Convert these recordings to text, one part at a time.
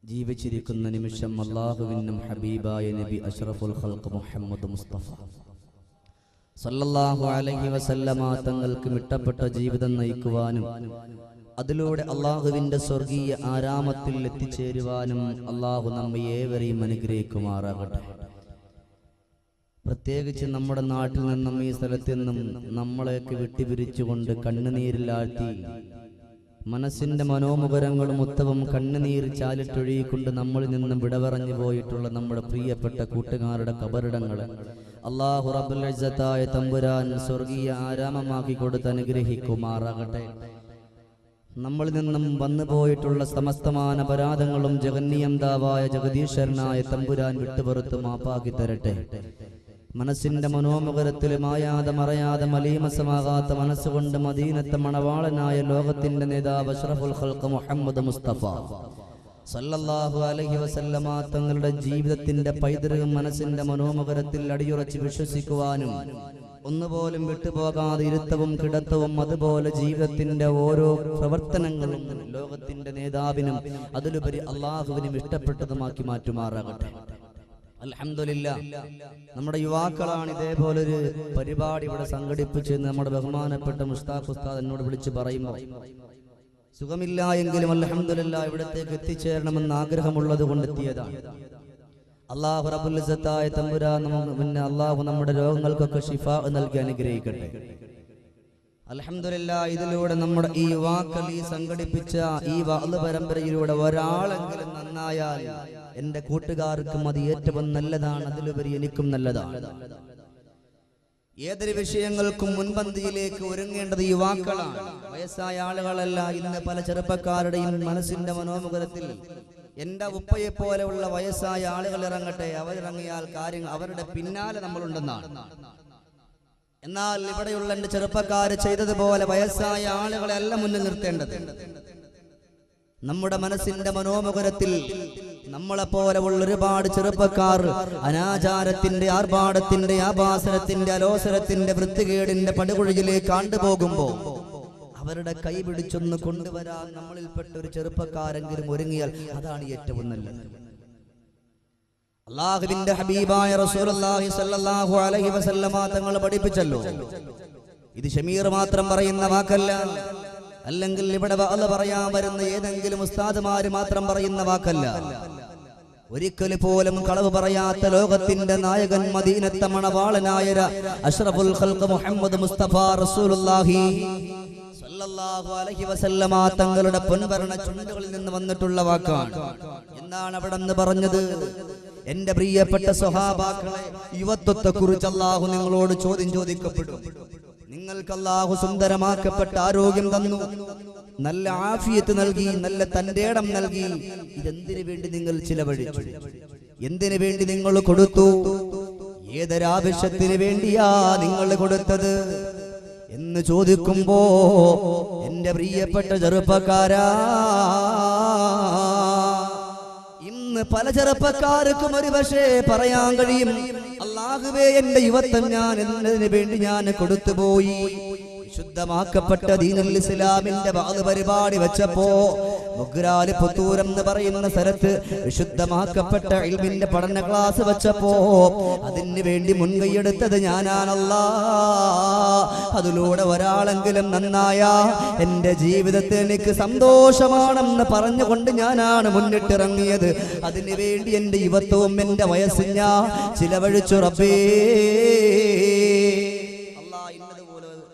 ജീവിച്ചിരിക്കുന്ന നിമിഷം അല്ലാഹുവിനും ഹബീബായ നബി അഷ്റഫുൽ ഖൽഖ് മുഹമ്മദ് മുസ്തഫ സല്ലല്ലാഹു അലൈഹി വസല്ലമ തങ്ങൾക്ക് ഇഷ്ടപ്പെട്ട ജീവിതം നയിക്കുവാനും അതിലൂടെ അല്ലാഹുവിന്റെ സ്വർഗീയ ആരാമത്തിൽ എത്തിച്ചേരുവാനും അല്ലാഹു നമ്മെ ഏവരെയും അനുഗ്രഹിക്കുമാറാകട്ടെ. പ്രത്യേകിച്ച് നമ്മുടെ നാട്ടിൽ നിന്നും ഈ സ്ഥലത്ത് നിന്നും നമ്മളെയൊക്കെ വിട്ടുപിരിച്ചുകൊണ്ട് കണ്ണുനീരിലാഴ്ത്തി മനസ്സിന്റെ മനോമുഖരങ്ങളും ഉത്തവും കണ്ണുനീർ ചാലിട്ടൊഴുകിക്കൊണ്ട് നമ്മളിൽ നിന്നും വിടപറഞ്ഞു പോയിട്ടുള്ള നമ്മുടെ പ്രിയപ്പെട്ട കൂട്ടുകാരുടെ കബറിടങ്ങൾ അല്ലാഹു റബ്ബുൽ ഇസ്സത്തായ തമ്പുരാൻ സ്വർഗീയ ആരാമമാക്കി കൊടുത്ത് അനുഗ്രഹിക്കുമാറാകട്ടെ. നമ്മളിൽ നിന്നും വന്നു പോയിട്ടുള്ള സമസ്തമാന അപരാധങ്ങളും ജഗന്നിയന്താവായ ജഗദീശ്വരനായ തമ്പുരാൻ വിട്ടുപുറത്ത് മാപ്പാക്കി തരട്ടെ. മനസ്സിന്റെ മനോമുഖരത്തിൽ മായാതെ മറയാതെ മലീമസമാകാത്ത മനസ്സുകൊണ്ട് മദീനത്തെ മണവാളനായ ലോകത്തിന്റെ നേതാവ് അഷ്റഫുൽ ഖൽഖ് മുഹമ്മദ് മുസ്തഫ സല്ലല്ലാഹു അലൈഹി വസല്ലമ തങ്ങളുടെ ജീവിതത്തിന്റെ പൈതൃകം മനസ്സിന്റെ മനോമുഖരത്തിൽ അടിയുറച്ച് വിശ്വസിക്കുവാനും ഒന്നുപോലും വിട്ടുപോകാതെ ഇരുത്തവും കിടത്തവും അതുപോലെ ജീവിതത്തിന്റെ ഓരോ പ്രവർത്തനങ്ങളും ലോകത്തിന്റെ നേതാവിനും അതിലുപരി അള്ളാഹുവിനും ഇഷ്ടപ്പെട്ടതുമാക്കി മാറ്റുമാറാകട്ടെ. അൽഹംദുലില്ലാ, നമ്മുടെ യുവാക്കളാണ് ഇതേപോലൊരു പരിപാടി ഇവിടെ സംഘടിപ്പിച്ച് നമ്മുടെ ബഹുമാനപ്പെട്ട മുസ്താഖ് ഉസ്താദ് എന്നോട് വിളിച്ച് പറയുമ്പോൾ സുഖമില്ല എങ്കിലും അൽഹംദുലില്ലാ ഇവിടത്തേക്ക് എത്തിച്ചേരണമെന്ന് ആഗ്രഹമുള്ളത് കൊണ്ടെത്തിയതാണ്. അല്ലാഹു റബ്ബുൽ ഇസ്സത്തായ തമ്പുരാൻ അല്ലാഹു നമ്മുടെ രോഗങ്ങൾക്കൊക്കെ ശിഫാ നൽകി അനുഗ്രഹിക്കട്ടെ. അൽഹംദുലില്ലാ, ഇതിലൂടെ നമ്മുടെ ഈ യുവാക്കൾ ഈ സംഘടിപ്പിച്ച ഈ വഅദ് പരമ്പരയിലൂടെ ഒരാളെങ്കിലും നന്നായാൽ എന്റെ കൂട്ടുകാർക്കും അത് ഏറ്റവും നല്ലതാണ്, അതിലുപരി എനിക്കും നല്ലതാണ്. ഏതൊരു വിഷയങ്ങൾക്കും മുൻപന്തിയിലേക്ക് ഒരുങ്ങേണ്ടത് യുവാക്കളാണ്, വയസ്സായ ആളുകളല്ല. ഇന്ന് പല ചെറുപ്പക്കാരുടെയും മനസ്സിന്റെ മനോമുഖരത്തിൽ എന്റെ ഉപ്പയെ പോലെയുള്ള വയസ്സായ ആളുകൾ ഇറങ്ങട്ടെ, അവരിറങ്ങിയാൽ കാര്യങ്ങൾ അവരുടെ പിന്നാലെ നമ്മളുണ്ടെന്നാണ്. എന്നാൽ ഇവിടെയുള്ള എന്റെ ചെറുപ്പക്കാര് ചെയ്തതുപോലെ വയസ്സായ ആളുകളെ അല്ല മുന്നിൽ നിർത്തേണ്ടത്. നമ്മുടെ മനസ്സിന്റെ മനോമുഖരത്തിൽ നമ്മളെപ്പോലെയുള്ള ഒരുപാട് ചെറുപ്പക്കാർ അനാചാരത്തിന്റെ ആർഭാടത്തിന്റെ ആഭാസനത്തിന്റെ അലോസരത്തിന്റെ വൃത്തികേടിന്റെ പടുകുഴിയിലേക്ക് ആണ്ടുപോകുമ്പോ അവരുടെ കൈ പിടിച്ചൊന്ന് കൊണ്ടുവരാൻ നമ്മളിൽപ്പെട്ട ഒരു ചെറുപ്പക്കാരെങ്കിലും ഒരുങ്ങിയാൽ അതാണ് ഏറ്റവും നല്ലത്. അല്ലാഹുവിന്റെ ഹബീബായ റസൂലുള്ളാഹി സ്വല്ലല്ലാഹു അലൈഹി വസല്ലമ തങ്ങൾ പഠിപ്പിച്ചല്ലോ, ഇത് ഷമീർ മാത്രം പറയുന്ന വാക്കല്ല, അല്ലെങ്കിൽ ഇവിടെ വഅദ് പറയാൻ വരുന്ന ഏതെങ്കിലും ഉസ്താദുമാര് മാത്രം പറയുന്ന വാക്കല്ല. ഒരിക്കൽ പോലും കളവ് പറയാത്ത ലോകത്തിന്റെ നായകൻ മദീനത്തെ മണവാളനായ അഷ്റഫുൽ ഖൽഖ് മുഹമ്മദ് മുസ്തഫ റസൂലുള്ളാഹി സല്ലല്ലാഹു അലൈഹി വസല്ലമ തങ്ങളുടെ പൊൻവരണ ചുണ്ടുകളിൽ നിന്ന് വന്നിട്ടുള്ള വാക്കാണ്. എന്നാണ് അവിടെ നിന്ന് പറഞ്ഞത്? എന്റെ പ്രിയപ്പെട്ട സ്വഹാബാക്കളെ, യുവത്വത്തെ കുറിച്ച് അല്ലാഹു നിങ്ങളോട് ചോദ്യം ചോദിക്കപ്പെടും. നിങ്ങൾക്ക് അല്ലാഹു സുന്ദരമാക്കപ്പെട്ട ആരോഗ്യം തന്നു, നല്ല ആഫിയത്ത് നൽകി, നല്ല തന്റേടം നൽകി. ഇതെന്തിനു വേണ്ടി നിങ്ങൾ ചിലവഴിച്ചു? എന്തിനു വേണ്ടി നിങ്ങൾ കൊടുത്തു? ഏതൊരാവശ്യത്തിന് വേണ്ടിയാ നിങ്ങൾ കൊടുത്തത് എന്ന് ചോദിക്കുമ്പോ എന്റെ പ്രിയപ്പെട്ട ചെറുപ്പക്കാരാ, ഇന്ന് പല ചെറുപ്പക്കാർക്കും ഒരു പക്ഷേ പറയാൻ കഴിയും, അല്ലാഹുവേ എന്റെ യുവത്വം ഞാൻ എന്നതിന് വേണ്ടി ഞാൻ കൊടുത്തുപോയി. ശുദ്ധമാക്കപ്പെട്ട ദീനുൽ ഇസ്ലാമിന്റെ വഅദ് പരിപാടി വെച്ചപ്പോ മുഗ്രാല് പുത്തൂരം എന്ന് പറയുന്ന സ്ഥലത്ത് വിശുദ്ധമാക്കപ്പെട്ട ഇൽമിന്റെ പഠന ക്ലാസ് വെച്ചപ്പോ അതിന് വേണ്ടി മുൻകൈയെടുത്തത് ഞാനാണല്ലാ. അതിലൂടെ ഒരാളെങ്കിലും നന്നായ എന്റെ ജീവിതത്തിൽ എനിക്ക് സന്തോഷമാണെന്ന് പറഞ്ഞുകൊണ്ട് ഞാനാണ് മുന്നിട്ടിറങ്ങിയത്. അതിനു വേണ്ടി എന്റെ യുവത്വവും എന്റെ വയസ്സും ഞാൻ ചിലവഴിച്ചു. റബ്ബേ,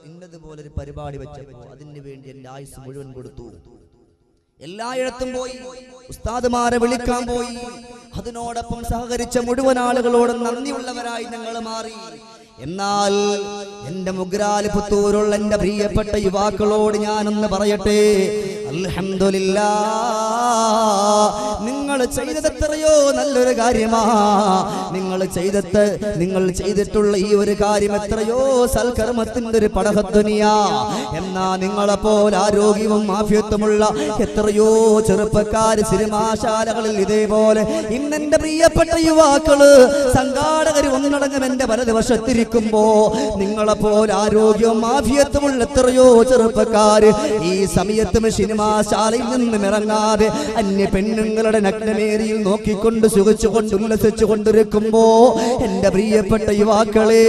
ഇന്നതുപോലൊരു പരിപാടി വെച്ചപ്പോ അതിന് വേണ്ടി എന്റെ ആയുസ് മുഴുവൻ കൊടുത്തു. എല്ലായിടത്തും പോയി, ഉസ്താദുമാരെ വിളിക്കാൻ പോയി. അതിനോടൊപ്പം സഹകരിച്ച മുഴുവൻ ആളുകളോടും നന്ദിയുള്ളവരായി ഞങ്ങൾ മാറി. എന്നാൽ എന്റെ മുഗ്രാല് പുത്തൂരുള്ള എന്റെ പ്രിയപ്പെട്ട യുവാക്കളോട് ഞാനൊന്ന് പറയട്ടെ, അൽഹംദുലില്ലാ, നിങ്ങൾ ചെയ്തത് എത്രയോ നല്ലൊരു കാര്യമാ. നിങ്ങൾ ചെയ്തിട്ടുള്ള ഈ ഒരു കാര്യം എത്രയോ സൽക്കർമ്മത്തിന്റെ ഒരു പടഹധ്വനിയാ. എന്നാ നിങ്ങളെപ്പോലെ ആരോഗ്യവും ആഫിയത്തുമുള്ള എത്രയോ ചെറുപ്പക്കാര് സിനിമാശാലകളിൽ ഇതേപോലെ ഇന്നെന്റെ പ്രിയപ്പെട്ട യുവാക്കള് സംഘാടകര് ഒന്നടങ്കം എന്റെ വലതുവശത്തിരിക്കുമ്പോ നിങ്ങളെപ്പോലെ ആരോഗ്യവും ആഫിയത്തുമുള്ള എത്രയോ ചെറുപ്പക്കാര് ഈ സമയത്തും സിനിമാശാലയിൽ നിന്നും ഇറങ്ങാതെ അന്യ പെണ്ണുങ്ങളുടെ നഗ്ന ജനൽമേരിയിൽ നോക്കിക്കൊണ്ട് സുഖിച്ചുകൊണ്ട് ഉല്ലസിച്ചുകൊണ്ടിരിക്കുമ്പോ എന്റെ പ്രിയപ്പെട്ട യുവാക്കളെ,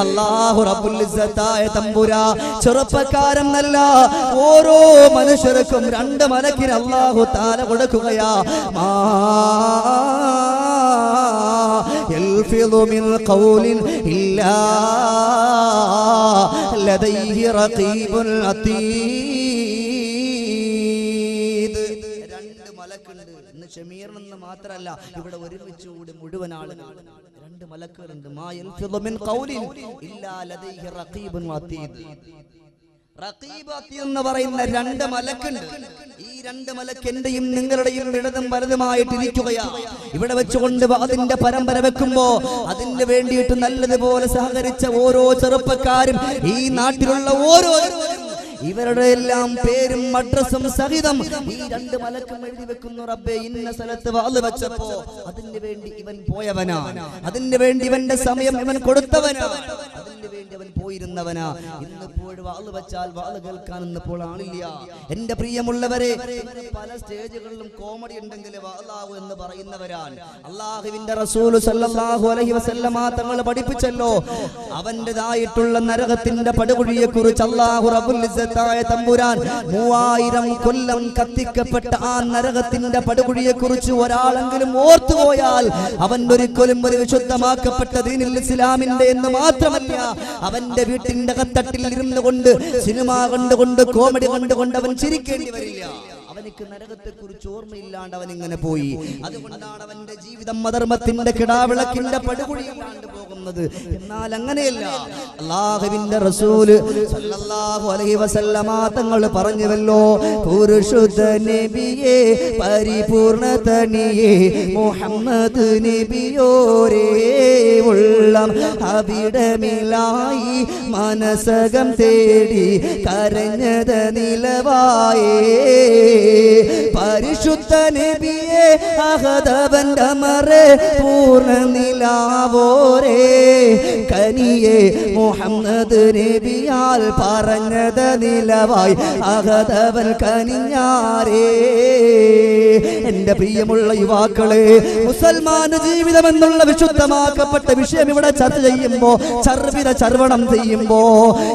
അല്ലാഹു റബ്ബുൽ ഇസ്സത്തായ തമ്പുരാ ചെറുപ്പക്കാരെന്നല്ല ഓരോ മനുഷ്യർക്കും 2 മലക്കിന് അല്ലാഹു തആല കൊടുക്കുകയാ. മാ യൽഫിദു മിൻ ഖൗലിൻ ഇല്ലാ ലദൈഹി റഖീബുൻ അതീദ്. 2 മലക്കുണ്ട്. ഇന്ന് ഷമീറിനെന്ന് മാത്രമല്ല, ഇവിടെ ഒരുമിച്ച് കൂടി മുഴുവൻ ആളുകൾ 2 മലക്കുകളുണ്ട്. മാ യൽഫിദു മിൻ ഖൗലിൻ ഇല്ലാ ലദൈഹി റഖീബുൻ അതീദ്. റഖീബ് അതീദ് എന്ന് പറയുന്ന 2 മലക്കുണ്ട്. ഈ 2 മലക്ക് എന്റെയും നിങ്ങളുടെയും ഇടതും വലതുമായിട്ടിരിക്കുകയാണ്. ഇവിടെ വെച്ചുകൊണ്ട് അതിന്റെ പരമ്പര വെക്കുമ്പോ അതിന് വേണ്ടിയിട്ട് നല്ലതുപോലെ സഹകരിച്ച ഓരോ ചെറുപ്പക്കാരും ഈ നാട്ടിലുള്ള ഓരോരുത്തരും ഇവരുടെ എല്ലാം പേരും അഡ്രസ്സും സഹിതം ഈ 2 മലക്കും എഴുതി വെക്കുന്നു. റബ്ബേ, ഇന്ന സ്ഥലത്ത് വാള് വെച്ചപ്പോ അതിന് വേണ്ടി ഇവൻ പോയവനാ, അതിന് വേണ്ടി ഇവന്റെ സമയം ഇവൻ കൊടുത്തവനാ, അതിന് വേണ്ടി അവൻ പോയിരുന്നവനാ. ഇന്നിപ്പോൾ വാള് വെച്ചാൽ വാള് കേൾക്കാൻ ഇന്നിപ്പോൾ ആളില്ല. എന്റെ പ്രിയമുള്ളവരെ, പല സ്റ്റേജുകളിലും കോമഡി ഉണ്ടെങ്കിൽ വാളാവു എന്ന് പറയുന്നവരാണ്. അല്ലാഹുവിന്റെ റസൂൽ സല്ലല്ലാഹു അലൈഹി വസല്ലമ തങ്ങൾ പഠിപ്പിച്ചല്ലോ, അവന്റേതായിട്ടുള്ള നരകത്തിന്റെ പടുകുഴിയെ കുറിച്ച് അല്ലാഹു റബ്ബുൽ ഇസ്സത്തായ തമ്പുരാൻ 3000 കൊല്ലം കത്തിക്കപ്പെട്ട ആ നരകത്തിന്റെ പടുകുഴിയെ കുറിച്ച് ഒരാളെങ്കിലും ഓർത്തുപോയാൽ അവൻ ഒരിക്കലും ഒരു വിശുദ്ധമാക്കപ്പെട്ട ദീനുൽ ഇസ്ലാമിന്റെ എന്ന് മാത്രമല്ല, അവന്റെ വീട്ടിന്റെ കത്തട്ടിൽ ഇരുന്നു കൊണ്ട് സിനിമ കണ്ടുകൊണ്ട് കോമഡി കണ്ടുകൊണ്ട് അവൻ ചിരിക്കേണ്ടി വരില്ല. അവനിക്ക് നരകത്തെ കുറിച്ച് ഓർമ്മയില്ലാണ്ട് അവൻ ഇങ്ങനെ പോയി. അതുകൊണ്ടാണ് അവന്റെ ജീവിതം അധർമ്മത്തിന്റെ കിടാവിളക്കിന്റെ പടുകുഴിയിലാണ്ട് പോകുന്നത്. എന്നാൽ അങ്ങനെയല്ല. അല്ലാഹുവിന്റെ റസൂൽ സല്ലല്ലാഹു അലൈഹി വസല്ലമ തങ്ങൾ പറഞ്ഞുവല്ലോ, പുരുഷുദ്ധ നബിയേ പരിപൂർണതനിയേ മുഹമ്മദ് നബിയോരേ ഉള്ളം അവിടമിലായി മനസകം തേടി കരഞ്ഞത് നിലവായേ. പരിശുദ്ധ നബിയെ അഹദവന്റെ അമറെ പൂർണ്ണ നിലാവോരേ കനിയെ മുഹമ്മദ് നബിയാൽ പറഞ്ഞത് നിലവായി അഹദവൻ കനിഞ്ഞാരേ. എന്റെ പ്രിയമുള്ള യുവാക്കളെ, മുസൽമാന ജീവിതം എന്നുള്ള വിശുദ്ധമാക്കപ്പെട്ട വിഷയം ഇവിടെ ചർച്ച ചെയ്യുമ്പോ, ചർവിത ചർവണം ചെയ്യുമ്പോ,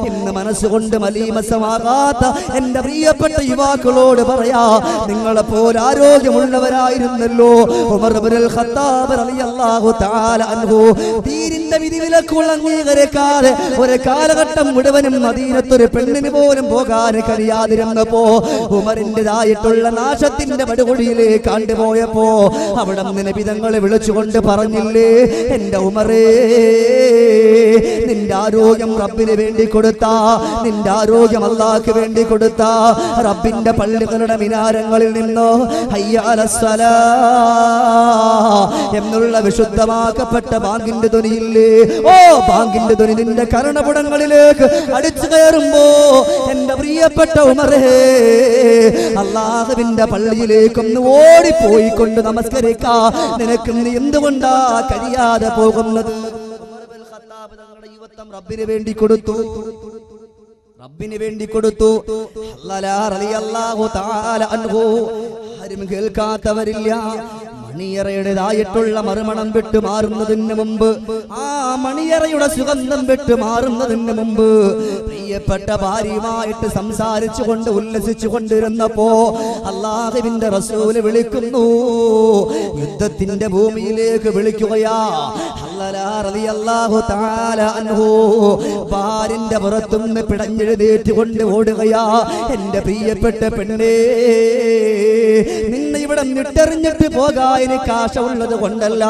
ഇന്ന് മനസ്സുകൊണ്ട് മലീമസമാകാത്ത എന്റെ പ്രിയപ്പെട്ട യുവാക്കളോട് പറയാ, നിങ്ങളെ പോലെ ആരോഗ്യമുള്ളവരായിരുന്നല്ലോ ഉമർ ഇബ്നുൽ ഖത്താബ് റളിയല്ലാഹു തആല അൻഹു. ദീനിന്റെ വിധിവിലക്കുകൾ അംഗീകരിക്കാതെ ഒരു കാലഘട്ടം മുഴുവനും മദീനത്തൊരു പെണ്ണിന് പോലും പോകാൻ കഴിയാതിരുന്നപ്പോ ഉമറിൻ്റെതായിട്ടുള്ള നാശത്തിന്റെ പടുകുഴിയിലേക്ക് കണ്ടുപോയപ്പോ അവിടെ നബി തങ്ങളെ വിളിച്ചുകൊണ്ട് പറഞ്ഞില്ലേ, എന്റെ ഉമറേ, നിന്റെ ആരോഗ്യം റബ്ബിന് വേണ്ടി കൊടുത്താ, നിന്റെ ആരോഗ്യം അല്ലാഹുവിന് വേണ്ടി കൊടുത്താ, റബ്ബിന്റെ പള്ളികളുടെ മിനാരങ്ങളിൽ നിന്നോ ഹയ്യ അലസ്സലാ എന്നുള്ള വിശുദ്ധമാക്കപ്പെട്ട ബാങ്കിന്റെ ധ്വനിയില്ലേ, ഓ ബാങ്കിന്റെ ധ്വനി നിന്റെ കരണപുടങ്ങളിലേക്ക് അടിച്ചു കയറുമ്പോ എന്റെ പ്രിയപ്പെട്ട ഉമറേ, അല്ലാഹുവിന്റെ പള്ളിയിലേക്കൊന്ന് ഓടിപ്പോയിക്കൊണ്ട് നമസ്കരിക്കാ നിനക്ക് എന്തുകൊണ്ടാ കഴിയാതെ പോകുന്നത്? യുവത്വം റബ്ബിന് വേണ്ടി കൊടുത്തു, റബ്ബിന് വേണ്ടി കൊടുത്തു. ആരും കേൾക്കാത്തവരില്ല. മണിയറയുടേതായിട്ടുള്ള മറുമണം വിട്ടു മാറുന്നതിന് മുമ്പ്, ആ മണിയറയുടെ സുഗന്ധം വിട്ടു മാറുന്നതിന് മുമ്പ് പ്രിയപ്പെട്ട ഭാര്യയുമായിട്ട് സംസാരിച്ചു കൊണ്ട് ഉല്ലസിച്ചു കൊണ്ടിരുന്നപ്പോ അല്ലാഹുവിന്റെ റസൂല് വിളിക്കുന്നു, യുദ്ധത്തിന്റെ ഭൂമിയിലേക്ക് വിളിക്കുകയാ. ഭാര്യന്റെ പുറത്തുനിന്ന് പിടഞ്ഞെഴുന്നേറ്റുകൊണ്ട് ഓടുകയാ. എന്റെ പ്രിയപ്പെട്ട പെണ്ണേ, നിന്നെ ഇവിടെ നിട്ടെറിഞ്ഞിട്ട് പോകാൻ എനിക്ക് ആശയുള്ളത് കൊണ്ടല്ല,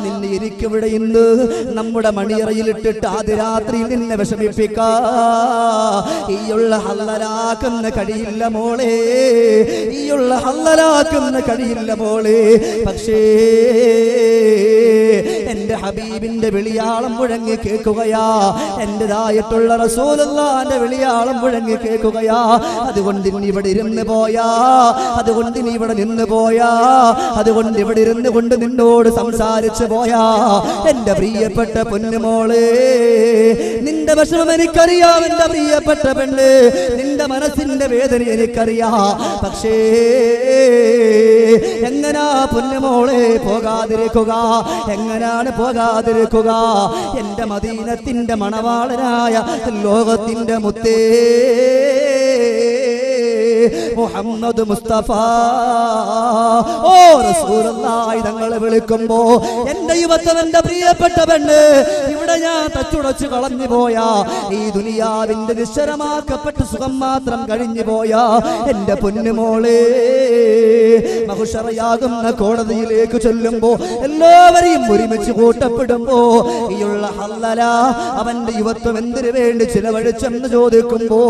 നിന്നെ എനിക്കിവിടെ ഇന്ന് നമ്മുടെ മണിയറയിലിട്ടിട്ട് ആദ്യ രാത്രിയിൽ നിന്നെ വിഷമിപ്പിക്കാ ഈയുള്ള ഹല്ലലാക്കുന്ന കഴിയില്ല മോളെ, ഈയുള്ള ഹല്ലലാക്കുന്ന കഴിയില്ല മോളെ. പക്ഷേ എന്റെ ഹബീബിന്റെ വിളിയാളം മുഴങ്ങി കേൾക്കുകയാ, എന്റേതായിട്ടുള്ള റസൂലുള്ളാഹിന്റെ വിളിയാളം മുഴങ്ങി കേൾക്കുകയാ. അതുകൊണ്ട് ഇനി ഇവിടെ ഇരുന്ന് പോയാ, അതുകൊണ്ട് ഇനി ഇവിടെ നിന്ന് പോയാ, അതുകൊണ്ട് ഇവിടെ ഇരുന്ന് കൊണ്ട് നിന്നോട് സംസാരിച്ചു പോയാ എന്റെ പ്രിയപ്പെട്ട പൊന്നുമോളെ, നിന്റെ വിഷമം എനിക്കറിയാം എന്റെ പ്രിയപ്പെട്ട പെണ്ണ്, നിന്റെ മനസ്സിന്റെ വേദന എനിക്കറിയാം. പക്ഷേ എങ്ങനാ പൊന്നുമോളെ പോകാതിരിക്കുക? എങ്ങനാണ് പോകാതിരിക്കുക? എന്റെ മദീനത്തിന്റെ മണവാളനായ ലോകത്തിന്റെ മുത്തേ മുഹമ്മദ് മുസ്തഫ ഓ റസൂലുള്ളാഹി തങ്ങളെ വിളിക്കുമ്പോ എന്റെ യുവത്വം, എന്റെ പ്രിയപ്പെട്ട പെണ്ണ്, ഇവിടെ ഞാൻ തച്ചുടച്ചു കളഞ്ഞു പോയാ ഈ ദുനിയാവിന്റെ നിശ്ചലമാക്കപ്പെട്ട സുഖം മാത്രം കഴിഞ്ഞു പോയാ എന്റെ പൊന്നുമോളെ മഹ്ശറയാകുന്ന കോടതിയിലേക്ക് ചൊല്ലുമ്പോ എല്ലാവരെയും ഒരുമിച്ച് കൂട്ടപ്പെടുമ്പോ ഈയുള്ള ഹല്ലല അവന്റെ യുവത്വം എന്തിനു വേണ്ടി ചിലവഴിച്ചെന്ന് ചോദിക്കുമ്പോ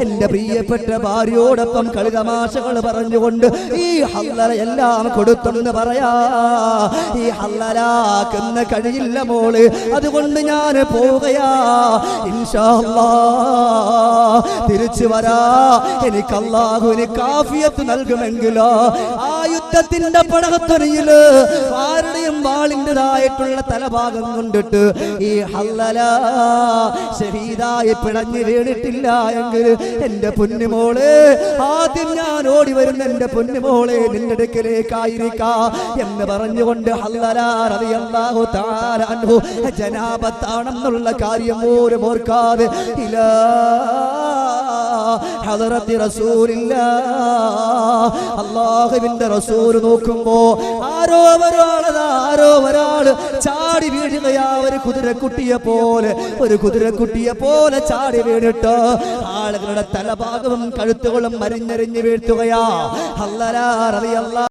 എന്റെ പ്രിയപ്പെട്ട ഭാര്യയോടൊപ്പം കളിതമാശകൾ പറഞ്ഞുകൊണ്ട് ഈ ഹല്ലല എല്ലാം കൊടുത്തെന്ന് പറയാ. ഈ ഹല്ലലാക്കുന്ന കഴിയില്ല മോള്, അതുകൊണ്ട് ഞാൻ പോവുകയാ. ഇൻഷാ അല്ലാഹ് തിരിച്ചു വരാ. എനിക്ക് അല്ലാഹു എനിക്ക് ആഫിയത്ത് നൽകുമെങ്കിലോ ആ യുദ്ധത്തിന്റെ പടകത്തൊരയില് ആരുടെയും വാളിൻ്റെതായിട്ടുള്ള തലഭാഗം കൊണ്ടിട്ട് ഈ ഹല്ലല ശഹീദായി പിടഞ്ഞു വീണിട്ടില്ല എങ്കിൽ എന്റെ പൊന്നുമോള് ആദ്യം ഞാൻ ഓടി വരുന്ന എന്റെ പൊന്നുമോളെ നിന്റെ അടുക്കലേക്കായിരിക്കാ എന്ന് പറഞ്ഞുകൊണ്ട് ഹല്ലല റളിയല്ലാഹു തആല അൻഹു ജനാബത്താണെന്നുള്ള കാര്യം പോലും ഓർക്കാതെ ഇലാ ഹദറത്തി റസൂലില്ലാഹ് അല്ലാഹുവിന്റെ റസൂൽ നോക്കുമ്പോ ആരോ ഒരാള് ചാടി വീഴുകയാ. ഒരു കുതിരക്കുട്ടിയെ പോലെ ചാടി വീണിട്ട് ആളുകളുടെ തലഭാഗവും കഴുത്തുകളും മരിഞ്ഞരിഞ്ഞ് വീഴ്ത്തുകയാ. ഹല്ലല റളിയല്ലാഹു